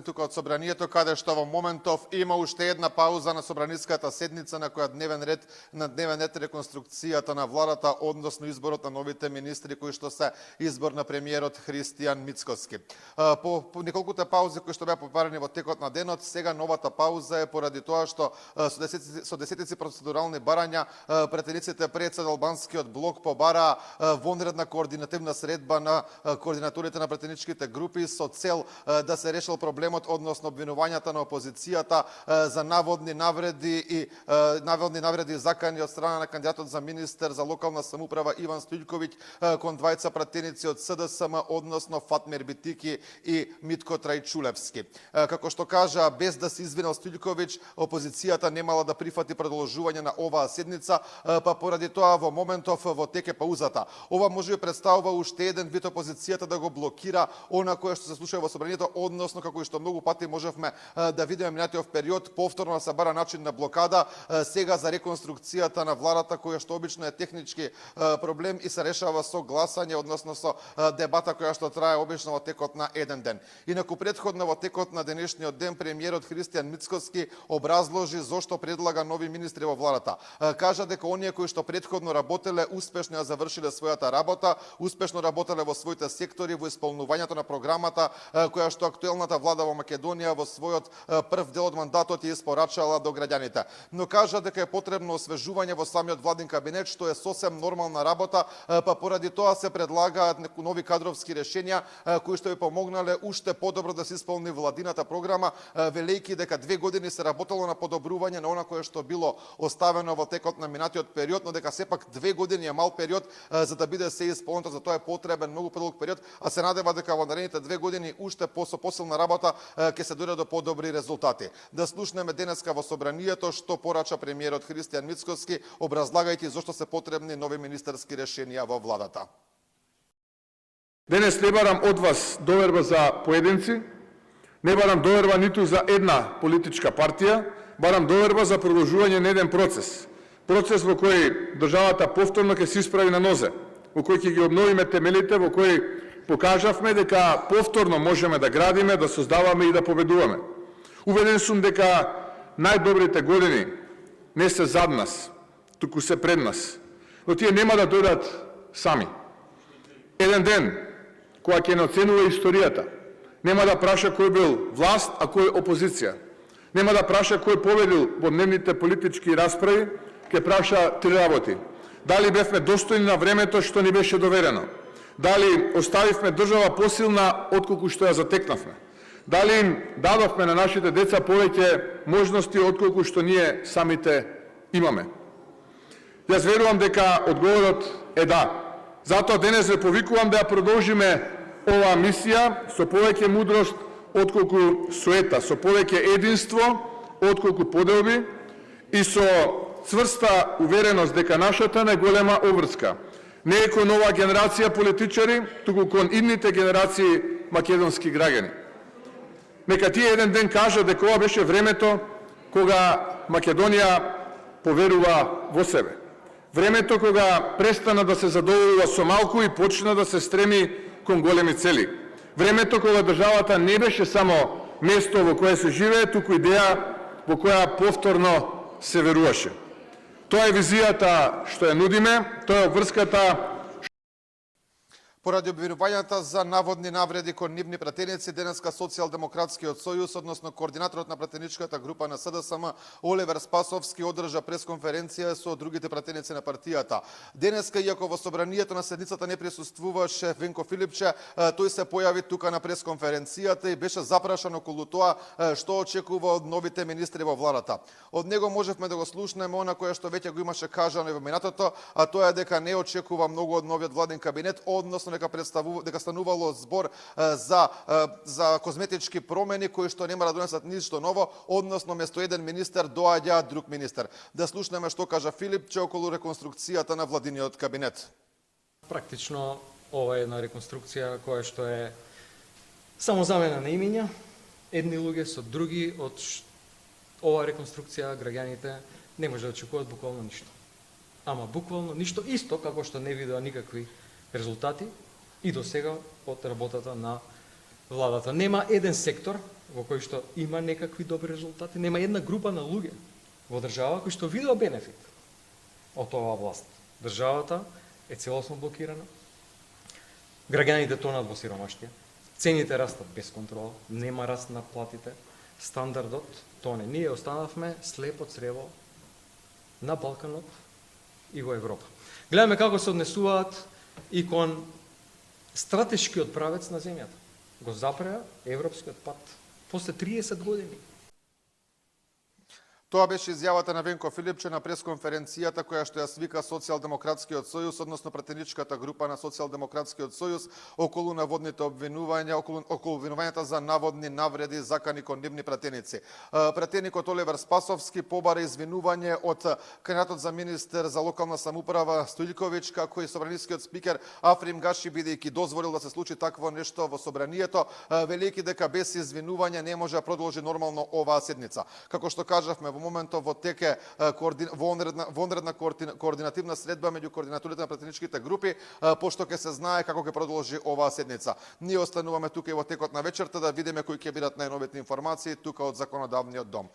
тука од собранието, каде што во моментов има уште една пауза на собраниската седница на која дневен ред реконструкцијата на владата, односно изборот на новите министри кои што се избор на премиерот Христијан Мицкоски. По неколкуте паузи кои што беа попарени во текот на денот, сега новата пауза е поради тоа што со десетици процедурални барања претениците пред албанскиот блок побараа вонредна координативна средба на координаторите на претеничките групи со цел да се решил проблемот, односно обвинувањата на опозицијата за наводни навреди и закани од страна на кандидатот за министер за локална самоуправа Иван Стојковиќ кон двајца пратеници од СДСМ, односно Фатмир Битики и Митко Трајчулевски. Како што кажа, без да се извинел Стојковиќ, опозицијата немала да прифати продолжување на оваа седница, па поради тоа во моментов во теке паузата. Ова може би представува уште еден вид опозицијата да го блокира она кое што се случува во собранието, односно како и што многу пати можевме да видиме минатиот период, повторно да се бара начин на блокада, сега за реконструкцијата на владата, која што обично е технички проблем и се решава со гласање, односно со дебата која што трае обично во текот на еден ден. Инаку претходно во текот на денешниот ден премиерот Христијан Мицкоски образложи зошто предлага нови министри во владата. Кажа дека оние кои што претходно работеле успешно ја завршиле својата работа, успешно работеле во своите сектори во исполнувањето на програмата која што актуелната влада во Македонија во својот прв дел од мандатот ја испорачала до граѓаните. Но кажа дека е потребно освежување во самиот владин кабинет, што е сосем нормална работа, па поради тоа се предлагаат нови кадровски решенија кои што би помогнале уште подобро да се исполни владината програма, велејќи дека 2 години се работело на подобрување на она кое што било оставено во текот на минатиот период, но дека сепак 2 години е мал период за да биде се исполнето, за тоа е потребен многу подолг период, а се надева дека во наредните 2 години уште со посилна работа ќе се дојде до подобри резултати. Да слушнеме денеска во собранието што порача премиерот Христијан Мицкоски, образлагајќи зошто се потребни нови министерски решенија во владата. Денес не барам од вас доверба за поединци, не барам доверба ниту за една политичка партија, барам доверба за продолжување на еден процес. Процес во кој државата повторно ќе се исправи на нозе, во кој ќе ги обновиме темелите, во кој покажавме дека повторно можеме да градиме, да создаваме и да победуваме. Уведен сум дека најдобрите години не се зад нас, туку се пред нас. Но тие нема да дојдат сами. Еден ден, кога ќе не оценува историјата, нема да праша кој бил власт, а кој опозиција. Нема да праша кој победил во дневните политички расправи, ќе праша 3 работи. Дали бевме достојни на времето што ни беше доверено? Дали оставивме држава посилна отколку што ја затекнавме? Дали им дадовме на нашите деца повеќе можности отколку што ние самите имаме? Јас верувам дека одговорот е да. Затоа денес ве повикувам да ја продолжиме оваа мисија со повеќе мудрост отколку суета, со повеќе единство отколку поделби и со цврста увереност дека нашата најголема обврска не е кон нова генерација политичари, туку кон идните генерации македонски граѓани. Нека тие еден ден кажат дека ова беше времето кога Македонија поверува во себе. Времето кога престана да се задоволува со малку и почна да се стреми кон големи цели. Времето кога државата не беше само место во кое се живее, туку идеја во која повторно се веруваше. Тоа е визијата што ја нудиме, тоа е обврската. Поради обвинувањата за наводни навреди кон нивни пратеници, денеска Социјалдемократскиот сојуз, односно координаторот на пратеничката група на СДСМ Оливер Спасовски одржа пресконференција со другите пратеници на партијата. Денеска, иако во собранието на седницата не присуствуваше Венко Филипче, тој се појави тука на пресконференцијата и беше запрашан околу тоа што очекува од новите министри во владата. Од него можевме да го слушнеме она кое што веќе го имаше кажано и во минатото, а тоа е дека не очекува многу од новиот владин кабинет, односно дека станувало збор за козметички промени кои што нема да донесат ништо ново, односно место еден министер доаѓа друг министер. Да слушнеме што кажа Филипче околу реконструкцијата на владиниот кабинет. Практично ова е една реконструкција која што е само замена на имиња, едни луѓе со други. Од оваа реконструкција граѓаните не може да очекуваат буквално ништо. Ама буквално ништо, исто како што не видува никакви резултати и до сега од работата на владата. Нема еден сектор во кој што има некакви добри резултати, нема една група на луѓе во држава кои што видува бенефит од оваа власт. Државата е целосно блокирана, граѓаните тонат во сиромаштија, цените растат без контрола, нема раст на платите, стандардот тоне. Ние останавме слепо црево на Балканот и во Европа. Гледаме како се однесуваат и кон стратешкиот правец на земјата. Го запреа европскиот пат после 30 години. Тоа беше изјавата на Венко Филипче на пресконференцијата која што ја свика Социјалдемократскиот сојуз, односно пратеничката група на Социјалдемократскиот сојуз околу наводните обвинувања, околу обвинувањата за наводни навреди закани кон нивни пратеници. Пратеникот Оливер Спасовски побара извинување од кандидатот за министер за локална самоуправа Стојлковиќ, како и собранискиот спикер Африм Гаши, бидејќи дозволил да се случи такво нешто во собранието, велики дека без извинување не може да продолжи нормално оваа седница. Како што кажавме, во моментов во теке вонредна координативна средба меѓу координаторите на пратеничките групи, пошто ќе се знае како ќе продолжи оваа седница. Ние остануваме тука и во текот на вечерта да видиме кои ќе бидат најновите информации тука од Законодавниот дом.